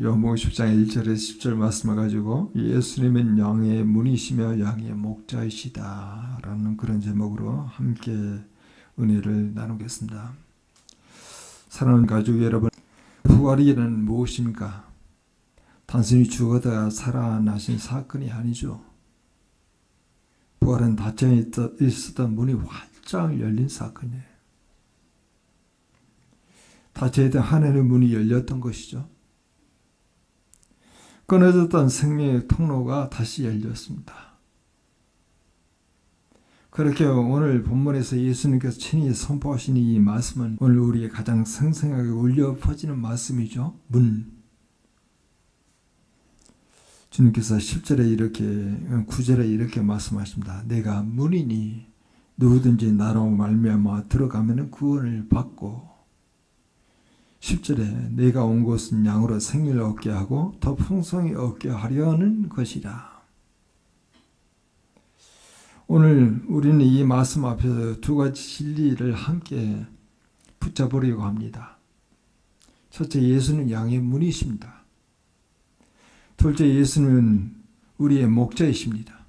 요한복음 10장 1절에서 10절 말씀을 가지고 예수님은 양의 문이시며 양의 목자이시다 라는 그런 제목으로 함께 은혜를 나누겠습니다. 사랑하는 가족 여러분, 부활이란 무엇입니까? 단순히 죽어다 살아나신 사건이 아니죠. 부활은 닫혀 있었던 문이 활짝 열린 사건이에요. 닫혀있던 하늘의 문이 열렸던 것이죠. 끊어졌던 생명의 통로가 다시 열렸습니다. 그렇게 오늘 본문에서 예수님께서 친히 선포하신 이 말씀은 오늘 우리의 가장 생생하게 울려 퍼지는 말씀이죠. 문. 주님께서 10절에 이렇게 9절에 이렇게 말씀하십니다. 내가 문이니 누구든지 나로 말미암아 들어가면 구원을 받고 10절에 내가 온 곳은 양으로 생명을 얻게 하고 더 풍성히 얻게 하려는 것이라. 오늘 우리는 이 말씀 앞에서 두 가지 진리를 함께 붙잡으려고 합니다. 첫째, 예수는 양의 문이십니다. 둘째, 예수는 우리의 목자이십니다.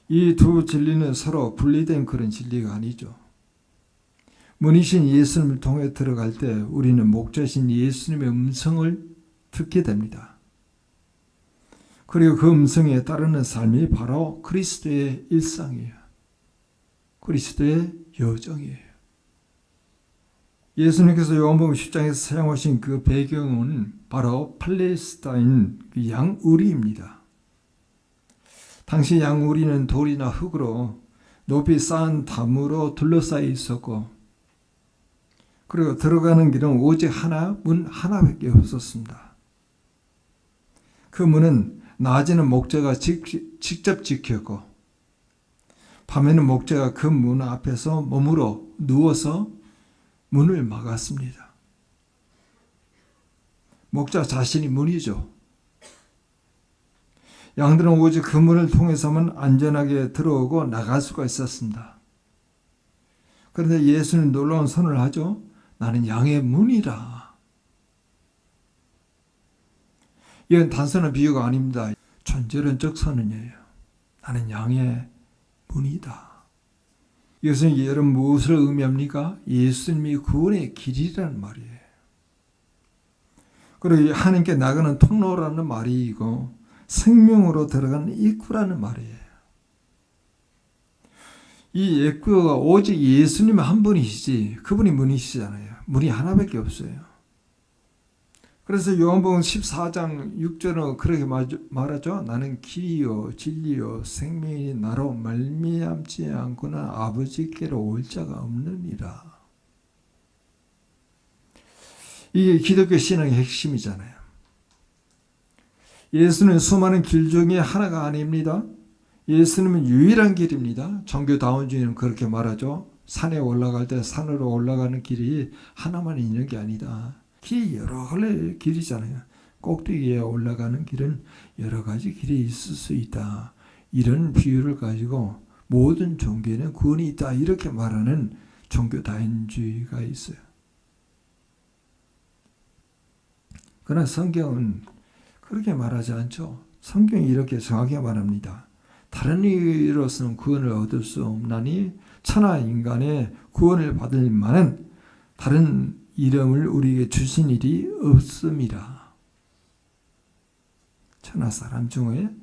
이 두 진리는 서로 분리된 그런 진리가 아니죠. 문이신 예수님을 통해 들어갈 때 우리는 목자신 예수님의 음성을 듣게 됩니다. 그리고 그 음성에 따르는 삶이 바로 그리스도의 일상이에요. 그리스도의 여정이에요. 예수님께서 요한복음 10장에서 사용하신 그 배경은 바로 팔레스타인 그 양우리입니다. 당시 양우리는 돌이나 흙으로 높이 쌓은 담으로 둘러싸여 있었고, 그리고 들어가는 길은 오직 문 하나밖에 없었습니다. 그 문은 낮에는 목자가 직접 지켰고 밤에는 목자가 그 문 앞에서 몸으로 누워서 문을 막았습니다. 목자 자신이 문이죠. 양들은 오직 그 문을 통해서만 안전하게 들어오고 나갈 수가 있었습니다. 그런데 예수는 놀라운 선언을 하죠. 나는 양의 문이라. 이건 단순한 비유가 아닙니다. 존재론적 선언이에요. 나는 양의 문이다. 이것은 여러분 무엇을 의미합니까? 예수님이 구원의 길이라는 말이에요. 그리고 하나님께 나가는 통로라는 말이고 생명으로 들어가는 입구라는 말이에요. 이 입구가 오직 예수님 한 분이시지 그분이 문이시잖아요. 문이 하나밖에 없어요. 그래서 요한복음 14장 6절은 그렇게 말하죠. 나는 길이요 진리요 생명이 나로 말미암지 않고는 아버지께로 올 자가 없느니라. 이게 기독교 신앙의 핵심이잖아요. 예수는 수많은 길 중에 하나가 아닙니다. 예수님은 유일한 길입니다. 종교다원주의는 그렇게 말하죠. 산에 올라갈 때 산으로 올라가는 길이 하나만 있는 게 아니다. 길이 여러 갈래 길이잖아요. 꼭대기에 올라가는 길은 여러 가지 길이 있을 수 있다. 이런 비유를 가지고 모든 종교에는 구원이 있다. 이렇게 말하는 종교다원주의가 있어요. 그러나 성경은 그렇게 말하지 않죠. 성경이 이렇게 정확하게 말합니다. 다른 이로서는 구원을 얻을 수 없나니 천하 인간의 구원을 받을 만한 다른 이름을 우리에게 주신 일이 없음이라. 천하 사람 중에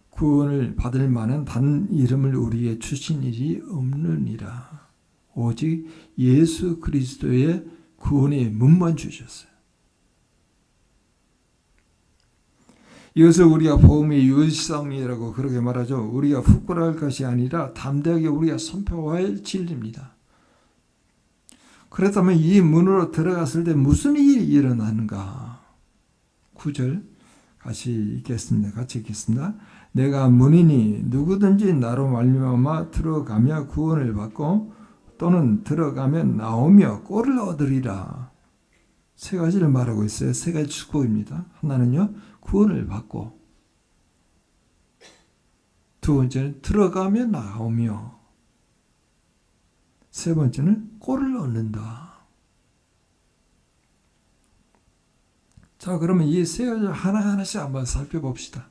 구원을 받을 만한 다른 이름을 우리에게 주신 일이 없느니라. 오직 예수 그리스도의 구원의 문만 주셨어요. 이것을 우리가 복음의 유일성이라고 그렇게 말하죠. 우리가 부끄러워할 것이 아니라 담대하게 우리가 선포해야 할 진리입니다. 그렇다면 이 문으로 들어갔을 때 무슨 일이 일어나는가? 9절 같이 읽겠습니다. 내가 문이니 누구든지 나로 말미암아 들어가며 구원을 받고 또는 들어가며 나오며 꼴을 얻으리라. 세 가지를 말하고 있어요. 세 가지 축복입니다. 하나는요, 구원을 받고, 두 번째는 들어가며 나오며, 세 번째는 꼴을 얻는다. 자, 그러면 이 세 가지 하나하나씩 한번 살펴봅시다.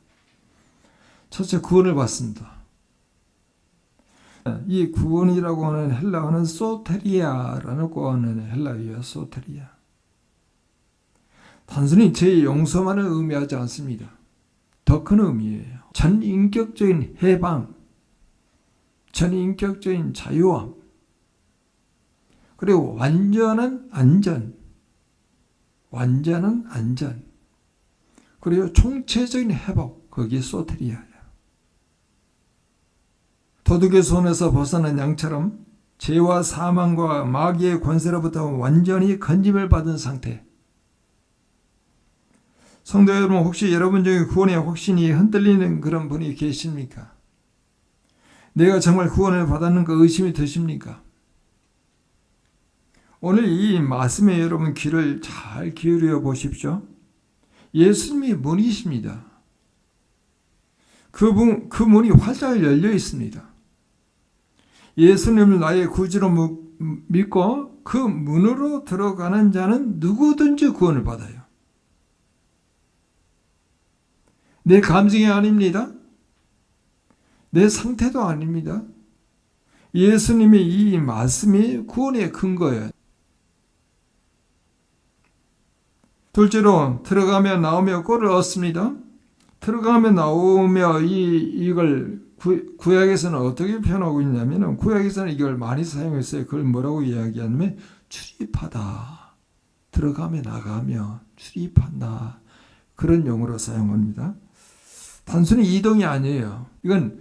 첫째, 구원을 받습니다. 이 구원이라고 하는 헬라어는 소테리아라고 하는 헬라어예요. 소테리아. 단순히 죄의 용서만을 의미하지 않습니다. 더 큰 의미예요. 전인격적인 해방, 전인격적인 자유함, 그리고 완전한 안전, 그리고 총체적인 회복, 그게 소테리아예요. 도둑의 손에서 벗어난 양처럼 죄와 사망과 마귀의 권세로부터 완전히 건짐을 받은 상태. 성도 여러분, 혹시 여러분 중에 구원의 확신이 흔들리는 그런 분이 계십니까? 내가 정말 구원을 받았는가 의심이 드십니까? 오늘 이 말씀에 여러분 귀를 잘 기울여 보십시오. 예수님이 문이십니다. 그 문이 활짝 열려 있습니다. 예수님을 나의 구주로 믿고 그 문으로 들어가는 자는 누구든지 구원을 받아요. 내 감정이 아닙니다. 내 상태도 아닙니다. 예수님의 이 말씀이 구원의 근거예요. 둘째로 들어가며 나오며 꼴을 얻습니다. 들어가며 나오며 이걸 구약에서는 어떻게 표현하고 있냐면, 구약에서는 이걸 많이 사용했어요. 그걸 뭐라고 이야기하냐면 출입하다, 들어가며 나가며 출입한다, 그런 용어로 사용합니다. 단순히 이동이 아니에요. 이건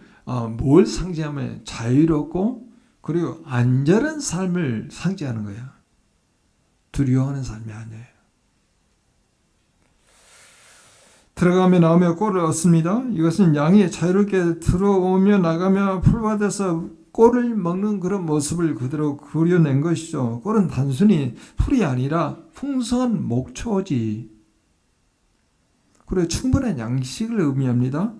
뭘 상징하면 자유롭고 그리고 안전한 삶을 상징하는 거예요. 두려워하는 삶이 아니에요. 들어가며 나오며 꼴을 얻습니다. 이것은 양이 자유롭게 들어오며 나가며 풀밭에서 꼴을 먹는 그런 모습을 그대로 그려낸 것이죠. 꼴은 단순히 풀이 아니라 풍성한 목초지, 그리고 충분한 양식을 의미합니다.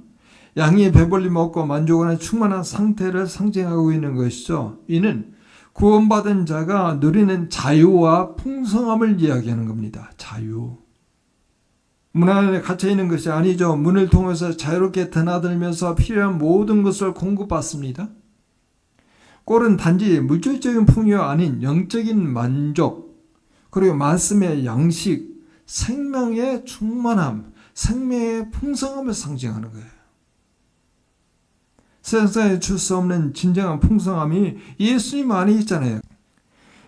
양이 배불리 먹고 만족하는 충만한 상태를 상징하고 있는 것이죠. 이는 구원받은 자가 누리는 자유와 풍성함을 이야기하는 겁니다. 자유. 문 안에 갇혀 있는 것이 아니죠. 문을 통해서 자유롭게 드나들면서 필요한 모든 것을 공급받습니다. 꼴은 단지 물질적인 풍요가 아닌 영적인 만족, 그리고 말씀의 양식, 생명의 충만함, 생명의 풍성함을 상징하는 거예요. 세상에 줄 수 없는 진정한 풍성함이 예수님 안에 있잖아요.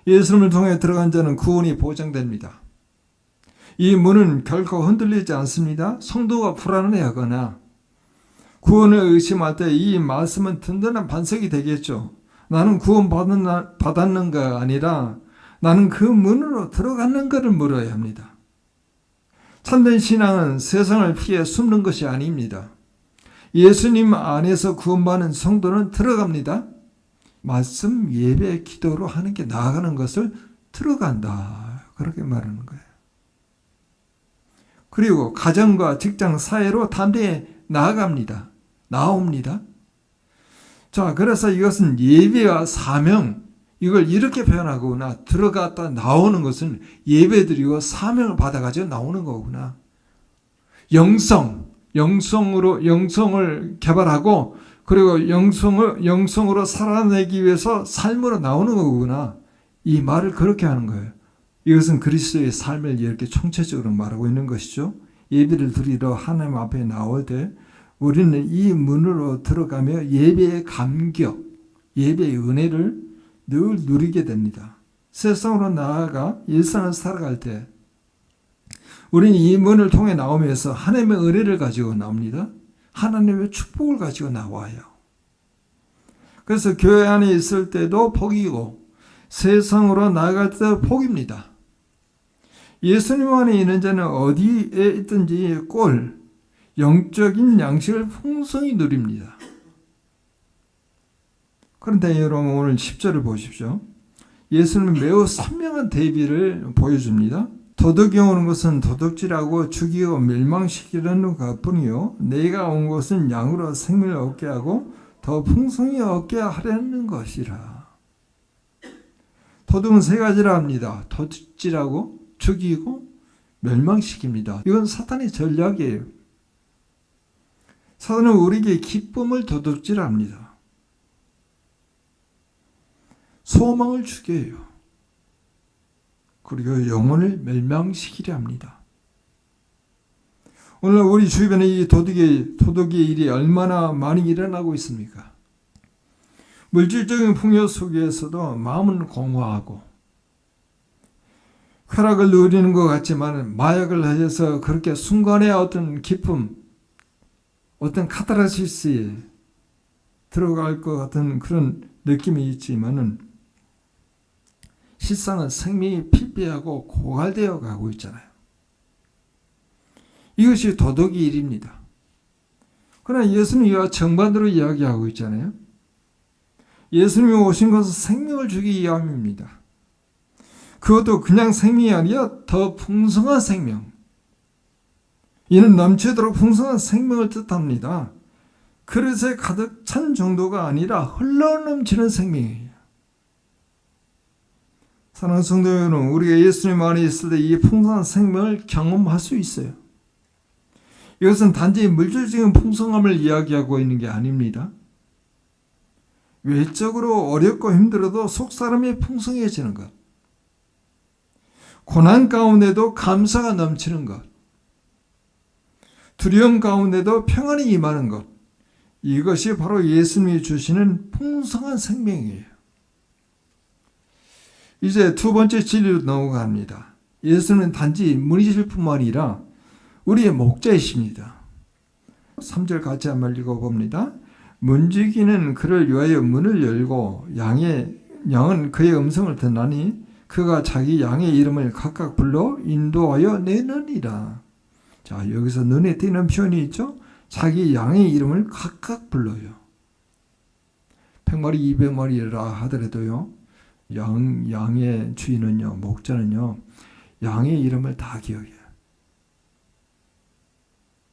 예수님을 통해 들어간 자는 구원이 보장됩니다. 이 문은 결코 흔들리지 않습니다. 성도가 불안해하거나 구원을 의심할 때 이 말씀은 든든한 반석이 되겠죠. 나는 구원 받았는가 아니라 나는 그 문으로 들어갔는가를 물어야 합니다. 참된 신앙은 세상을 피해 숨는 것이 아닙니다. 예수님 안에서 구원받는 성도는 들어갑니다. 말씀, 예배, 기도로 하는 게 나아가는 것을 들어간다, 그렇게 말하는 거예요. 그리고 가정과 직장, 사회로 담대히 나아갑니다. 나옵니다. 자, 그래서 이것은 예배와 사명, 이걸 이렇게 표현하거나 들어갔다 나오는 것은 예배드리고 사명을 받아가지고 나오는 거구나. 영성을 개발하고 그리고 영성으로 살아내기 위해서 삶으로 나오는 거구나. 이 말을 그렇게 하는 거예요. 이것은 그리스도의 삶을 이렇게 총체적으로 말하고 있는 것이죠. 예배를 드리러 하나님 앞에 나올 때 우리는 이 문으로 들어가며 예배의 감격, 예배의 은혜를 늘 누리게 됩니다. 세상으로 나아가 일상을 살아갈 때 우리는 이 문을 통해 나오면서 하나님의 은혜를 가지고 나옵니다. 하나님의 축복을 가지고 나와요. 그래서 교회 안에 있을 때도 복이고 세상으로 나아갈 때도 복입니다. 예수님 안에 있는 자는 어디에 있든지 영적인 양식을 풍성히 누립니다. 그런데 여러분 오늘 10절을 보십시오. 예수님은 매우 선명한 대비를 보여줍니다. 도둑이 오는 것은 도둑질하고 죽이고 멸망시키려는 것뿐이요 내가 온 것은 양으로 생명을 얻게 하고 더 풍성히 얻게 하려는 것이라. 도둑은 세 가지라 합니다. 도둑질하고 죽이고 멸망시킵니다. 이건 사탄의 전략이에요. 사탄은 우리에게 기쁨을 도둑질합니다. 소망을 죽여요. 그리고 영혼을 멸망시키려 합니다. 오늘 우리 주변에 이 도둑의 일이 얼마나 많이 일어나고 있습니까? 물질적인 풍요 속에서도 마음은 공허하고 쾌락을 누리는 것 같지만 마약을 해서 그렇게 순간의 어떤 기쁨, 어떤 카타르시스에 들어갈 것 같은 그런 느낌이 있지만은 실상은 생명이 피폐하고 고갈되어 가고 있잖아요. 이것이 도덕의 일입니다. 그러나 예수님이 이와 정반대로 이야기하고 있잖아요. 예수님이 오신 것은 생명을 주기 위함입니다. 그것도 그냥 생명이 아니라 더 풍성한 생명. 이는 넘치도록 풍성한 생명을 뜻합니다. 그릇에 가득 찬 정도가 아니라 흘러넘치는 생명이에요. 사랑하는 성도 여러분, 우리가 예수님 안에 있을 때 이 풍성한 생명을 경험할 수 있어요. 이것은 단지 물질적인 풍성함을 이야기하고 있는 게 아닙니다. 외적으로 어렵고 힘들어도 속사람이 풍성해지는 것, 고난 가운데도 감사가 넘치는 것, 두려움 가운데도 평안이 임하는 것, 이것이 바로 예수님이 주시는 풍성한 생명이에요. 이제 두 번째 진리로 넘어갑니다. 예수님은 단지 문이실 뿐만 아니라 우리의 목자이십니다. 3절 같이 한번 읽어봅니다. 문지기는 그를 위하여 문을 열고 양은 그의 음성을 듣나니 그가 자기 양의 이름을 각각 불러 인도하여 내느니라. 자, 여기서 눈에 띄는 표현이 있죠. 자기 양의 이름을 각각 불러요. 100마리 200마리라 하더라도요, 양의 주인은요, 목자는요, 양의 이름을 다 기억해요.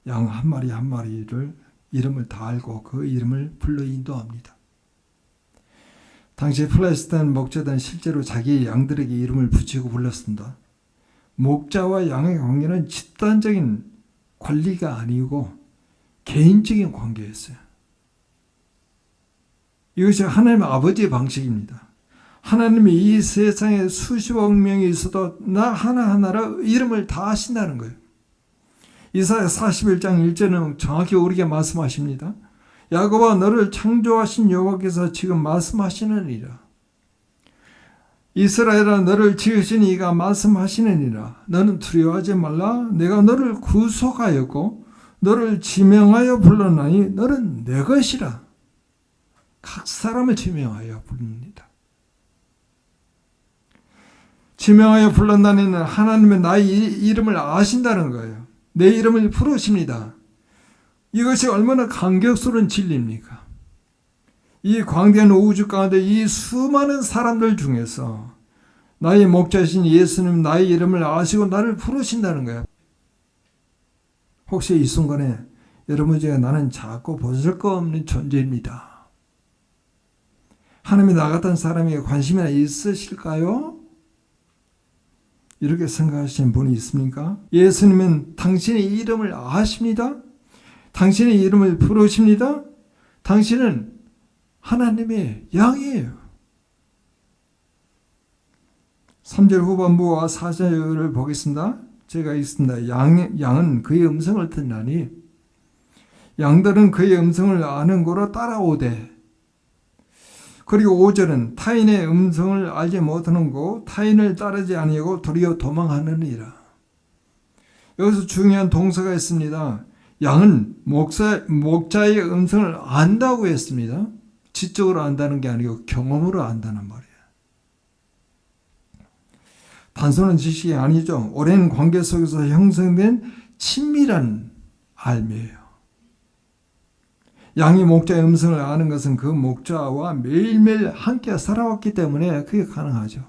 양 한 마리 한 마리를 이름을 다 알고 그 이름을 불러 인도합니다. 당시 플레스타인 목자들은 실제로 자기 양들에게 이름을 붙이고 불렀습니다. 목자와 양의 관계는 집단적인 관리가 아니고 개인적인 관계였어요. 이것이 하나님의 아버지의 방식입니다. 하나님이 이 세상에 수십억 명이 있어도 나 하나하나로 이름을 다 아신다는 거예요. 이사야 41장 1절은 정확히 우리에게 말씀하십니다. 야곱아, 너를 창조하신 여호와께서 지금 말씀하시느니라. 이스라엘아, 너를 지으신 이가 말씀하시느니라. 너는 두려워하지 말라. 내가 너를 구속하였고 너를 지명하여 불렀나니 너는 내 것이라. 각 사람을 지명하여 부릅니다. 지명하여 불렀다는 하나님은 나의 이름을 아신다는 거예요. 내 이름을 부르십니다. 이것이 얼마나 감격스러운 진리입니까? 이 광대한 우주 가운데 이 수많은 사람들 중에서 나의 목자이신 예수님 나의 이름을 아시고 나를 부르신다는 거예요. 혹시 이 순간에 여러분 중에 나는 작고 보잘것없는 존재입니다. 하나님이 나 같은 사람에게 관심이나 있으실까요? 이렇게 생각하시는 분이 있습니까? 예수님은 당신의 이름을 아십니다. 당신의 이름을 부르십니다. 당신은 하나님의 양이에요. 3절 후반부와 4절을 보겠습니다. 제가 읽습니다. 양은 그의 음성을 듣나니 양들은 그의 음성을 아는 거로 따라오되, 그리고 5절은 타인의 음성을 알지 못하는 거 타인을 따르지 아니하고 도리어 도망하느니라. 여기서 중요한 동사가 있습니다. 양은 목자의 음성을 안다고 했습니다. 지적으로 안다는 게 아니고 경험으로 안다는 말이에요. 단순한 지식이 아니죠. 오랜 관계 속에서 형성된 친밀한 알매예요. 양이 목자의 음성을 아는 것은 그 목자와 매일매일 함께 살아왔기 때문에 그게 가능하죠.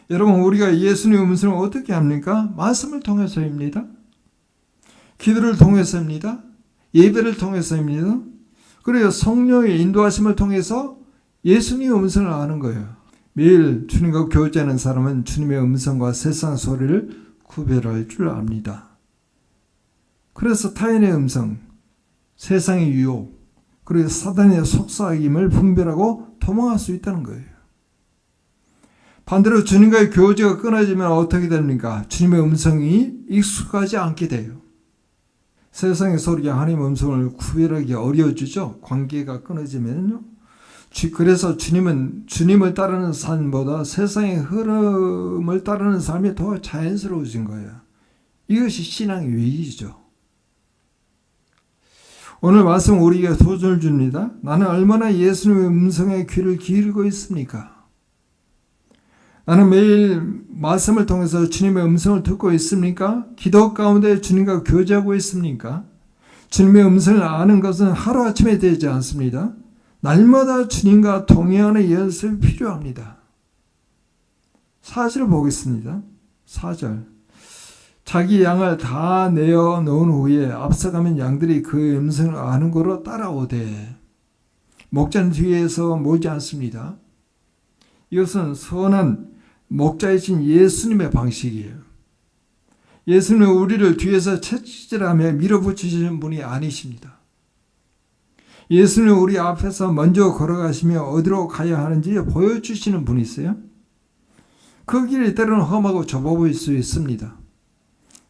여러분, 우리가 예수님의 음성을 어떻게 합니까? 말씀을 통해서입니다. 기도를 통해서입니다. 예배를 통해서입니다. 그래요. 성령의 인도하심을 통해서 예수님의 음성을 아는 거예요. 매일 주님과 교제하는 사람은 주님의 음성과 세상 소리를 구별할 줄 압니다. 그래서 타인의 음성, 세상의 유혹, 그리고 사단의 속삭임을 분별하고 도망할 수 있다는 거예요. 반대로 주님과의 교제가 끊어지면 어떻게 됩니까? 주님의 음성이 익숙하지 않게 돼요. 세상의 소리가 하나님의 음성을 구별하기 어려워지죠. 관계가 끊어지면요. 그래서 주님을 따르는 삶보다 세상의 흐름을 따르는 삶이 더 자연스러워진 거예요. 이것이 신앙의 위기죠. 오늘 말씀 우리에게 도전을 줍니다. 나는 얼마나 예수님의 음성에 귀를 기울이고 있습니까? 나는 매일 말씀을 통해서 주님의 음성을 듣고 있습니까? 기도 가운데 주님과 교제하고 있습니까? 주님의 음성을 아는 것은 하루아침에 되지 않습니다. 날마다 주님과 동행하는 연습이 필요합니다. 4절 보겠습니다. 4절. 자기 양을 다 내어 놓은 후에 앞서가면 양들이 그의 음성을 아는 거로 따라오되 목자는 뒤에서 모지 않습니다. 이것은 선한 목자이신 예수님의 방식이에요. 예수님은 우리를 뒤에서 채찍질하며 밀어붙이시는 분이 아니십니다. 예수님은 우리 앞에서 먼저 걸어가시며 어디로 가야 하는지 보여주시는 분이세요. 그 길이 때로는 험하고 좁아 보일 수 있습니다.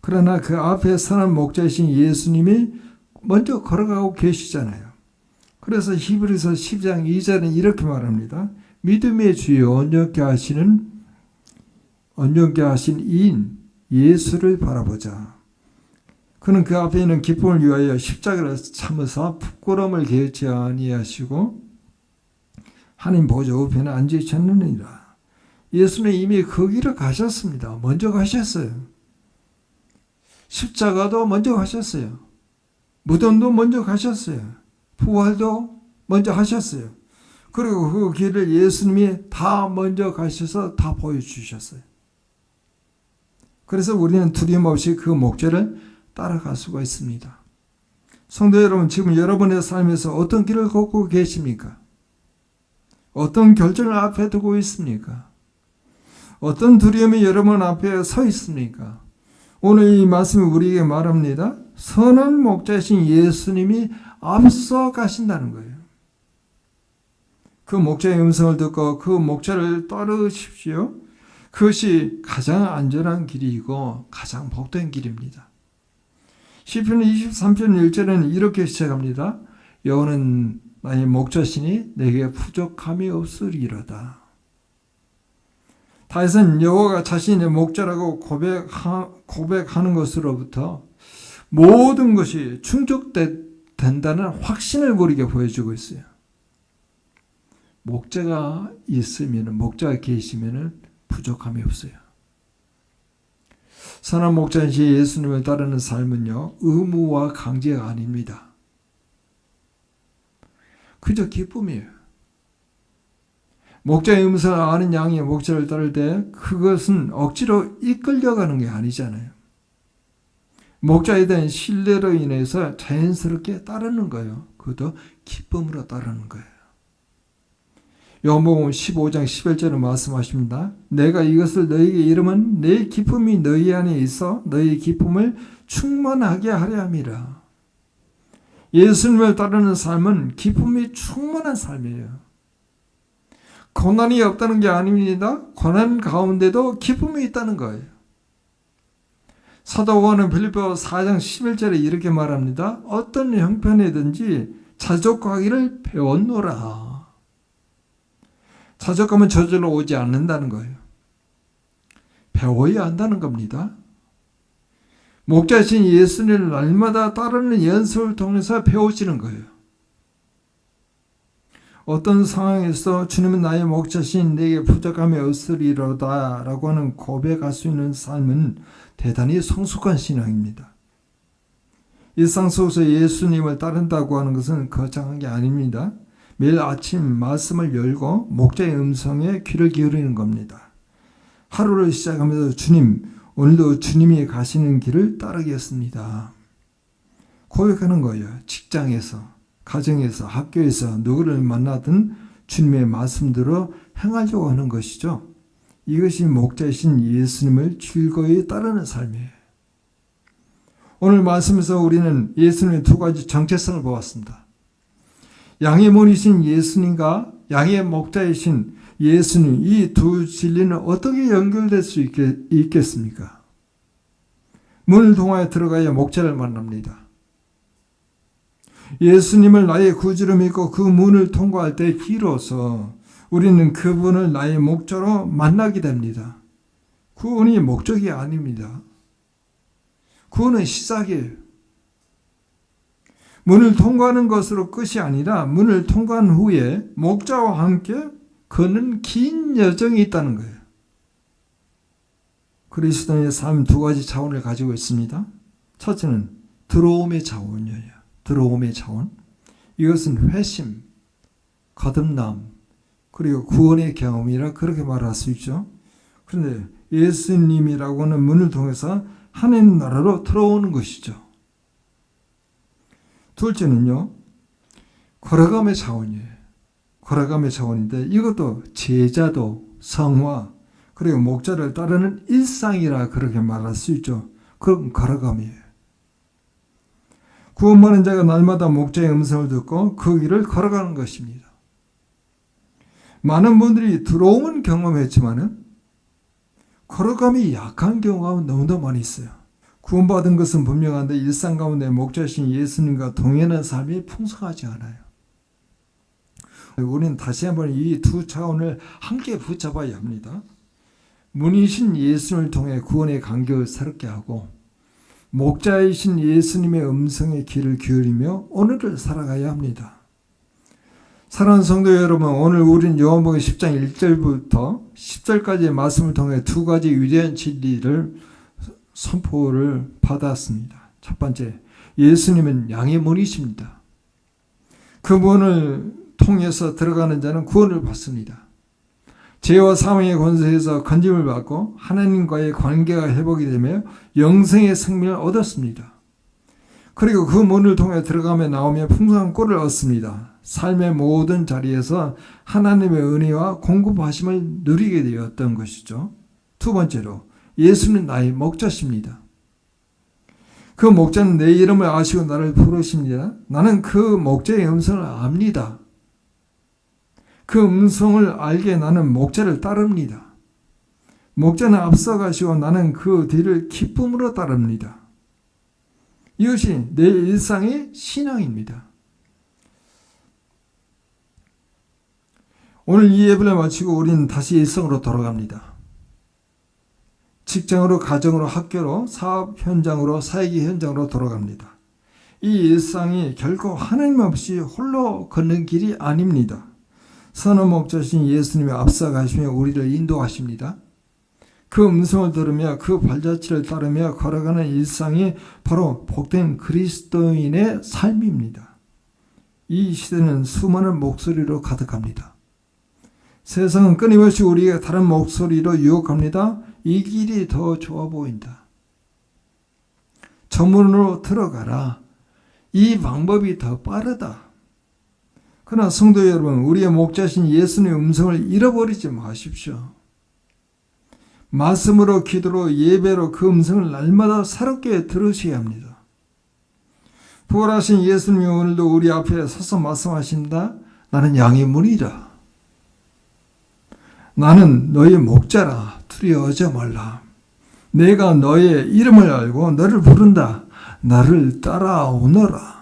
그러나 그 앞에 선한 목자이신 예수님이 먼저 걸어가고 계시잖아요. 그래서 히브리서 10장 2절은 이렇게 말합니다. 믿음의 주여 온전케 하신 이인 예수를 바라보자. 그는 그 앞에 있는 기쁨을 위하여 십자가를 참으사 부끄러움을 개의치 아니하시고 하나님 보좌 우편에 앉으셨느니라. 예수는 이미 그 길을 가셨습니다. 먼저 가셨어요. 십자가도 먼저 가셨어요. 무덤도 먼저 가셨어요. 부활도 먼저 하셨어요. 그리고 그 길을 예수님이 다 먼저 가셔서 다 보여주셨어요. 그래서 우리는 두려움 없이 그 목자를 따라갈 수가 있습니다. 성도 여러분, 지금 여러분의 삶에서 어떤 길을 걷고 계십니까? 어떤 결정을 앞에 두고 있습니까? 어떤 두려움이 여러분 앞에 서 있습니까? 오늘 이 말씀이 우리에게 말합니다. 선한 목자이신 예수님이 앞서 가신다는 거예요. 그 목자의 음성을 듣고 그 목자를 따르십시오. 그것이 가장 안전한 길이고 가장 복된 길입니다. 시편 23편 1절에는 이렇게 시작합니다. 여호와는 나의 목자시니 내게 부족함이 없으리로다. 다윗은 여호와가 자신의 목자라고 고백하는 것으로부터 모든 것이 충족된다는 확신을 우리에게 보여주고 있어요. 목자가 있으면, 목자가 계시면 부족함이 없어요. 선한 목자이신 예수님을 따르는 삶은요, 의무와 강제가 아닙니다. 그저 기쁨이에요. 목자의 음성을 아는 양이 목자를 따를 때 그것은 억지로 이끌려가는 게 아니잖아요. 목자에 대한 신뢰로 인해서 자연스럽게 따르는 거예요. 그것도 기쁨으로 따르는 거예요. 요한복음 15장 11절에 말씀하십니다. 내가 이것을 너희에게 이르면 내 기쁨이 너희 안에 있어 너희 기쁨을 충만하게 하려 함이라. 예수님을 따르는 삶은 기쁨이 충만한 삶이에요. 고난이 없다는 게 아닙니다. 고난 가운데도 기쁨이 있다는 거예요. 사도 바울은 빌립보 4장 11절에 이렇게 말합니다. 어떤 형편이든지 자족하기를 배웠노라. 자족감은 저절로 오지 않는다는 거예요. 배워야 한다는 겁니다. 목자신 예수님을 날마다 따르는 연습을 통해서 배워지는 거예요. 어떤 상황에서 주님은 나의 목자신 내게 부족함이 없으리로다 라고 하는 고백할 수 있는 삶은 대단히 성숙한 신앙입니다. 일상 속에서 예수님을 따른다고 하는 것은 거창한 게 아닙니다. 매일 아침 말씀을 열고 목자의 음성에 귀를 기울이는 겁니다. 하루를 시작하면서 주님, 오늘도 주님이 가시는 길을 따르겠습니다. 고백하는 거예요. 직장에서, 가정에서, 학교에서 누구를 만나든 주님의 말씀대로 행하려고 하는 것이죠. 이것이 목자이신 예수님을 즐거이 따르는 삶이에요. 오늘 말씀에서 우리는 예수님의 두 가지 정체성을 보았습니다. 양의 문이신 예수님과 양의 목자이신 예수님, 이 두 진리는 어떻게 연결될 수 있겠습니까? 문을 통하여 들어가야 목자를 만납니다. 예수님을 나의 구주로 믿고 그 문을 통과할 때 비로소 우리는 그분을 나의 목자로 만나게 됩니다. 구원이 목적이 아닙니다. 구원은 시작이에요. 문을 통과하는 것으로 끝이 아니라 문을 통과한 후에 목자와 함께 걷는 긴 여정이 있다는 거예요. 그리스도인의 삶 두 가지 차원을 가지고 있습니다. 첫째는 들어옴의 차원이에요. 들어옴의 차원. 이것은 회심, 거듭남, 그리고 구원의 경험이라 그렇게 말할 수 있죠. 그런데 예수님이라고 하는 문을 통해서 하나님 나라로 들어오는 것이죠. 둘째는요, 걸어감의 차원이에요. 걸어감의 차원인데 이것도 제자도, 성화, 그리고 목자를 따르는 일상이라 그렇게 말할 수 있죠. 그건 걸어감이에요. 구원받은 자가 날마다 목자의 음성을 듣고 그 길을 걸어가는 것입니다. 많은 분들이 들어오는 경험했지만은 걸어감이 약한 경우가 너무도 많이 있어요. 구원받은 것은 분명한데 일상 가운데 목자신 예수님과 동행하는 삶이 풍성하지 않아요. 우리는 다시 한번 이 두 차원을 함께 붙잡아야 합니다. 문이신 예수님을 통해 구원의 간격을 새롭게 하고 목자이신 예수님의 음성의 귀를 기울이며 오늘을 살아가야 합니다. 사랑하는 성도 여러분, 오늘 우리는 요한복음 10장 1절부터 10절까지의 말씀을 통해 두 가지 위대한 진리를 선포를 받았습니다. 첫 번째, 예수님은 양의 문이십니다. 그 문을 통해서 들어가는 자는 구원을 받습니다. 죄와 사망의 권세에서 건짐을 받고 하나님과의 관계가 회복이 되며 영생의 생명을 얻었습니다. 그리고 그 문을 통해 들어가며 나오며 풍성한 꼴을 얻습니다. 삶의 모든 자리에서 하나님의 은혜와 공급하심을 누리게 되었던 것이죠. 두 번째로, 예수는 나의 목자십니다. 그 목자는 내 이름을 아시고 나를 부르십니다. 나는 그 목자의 음성을 압니다. 그 음성을 알게 나는 목자를 따릅니다. 목자는 앞서가시고 나는 그 뒤를 기쁨으로 따릅니다. 이것이 내 일상의 신앙입니다. 오늘 이 예배를 마치고 우리는 다시 일상으로 돌아갑니다. 직장으로, 가정으로, 학교로, 사업 현장으로, 사회기 현장으로 돌아갑니다. 이 일상이 결코 하나님 없이 홀로 걷는 길이 아닙니다. 선한 목자신 예수님이 앞서가시며 우리를 인도하십니다. 그 음성을 들으며 그 발자취를 따르며 걸어가는 일상이 바로 복된 그리스도인의 삶입니다. 이 시대는 수많은 목소리로 가득합니다. 세상은 끊임없이 우리에게 다른 목소리로 유혹합니다. 이 길이 더 좋아 보인다. 저 문으로 들어가라. 이 방법이 더 빠르다. 그러나 성도 여러분, 우리의 목자신 예수님의 음성을 잃어버리지 마십시오. 말씀으로, 기도로, 예배로 그 음성을 날마다 새롭게 들으셔야 합니다. 부활하신 예수님이 오늘도 우리 앞에 서서 말씀하신다. 나는 양의 문이다. 나는 너의 목자라. 두려워하지 말라. 내가 너의 이름을 알고 너를 부른다. 나를 따라오너라.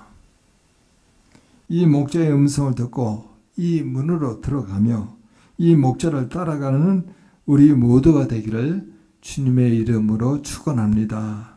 이 목자의 음성을 듣고 이 문으로 들어가며 이 목자를 따라가는 우리 모두가 되기를 주님의 이름으로 축원합니다.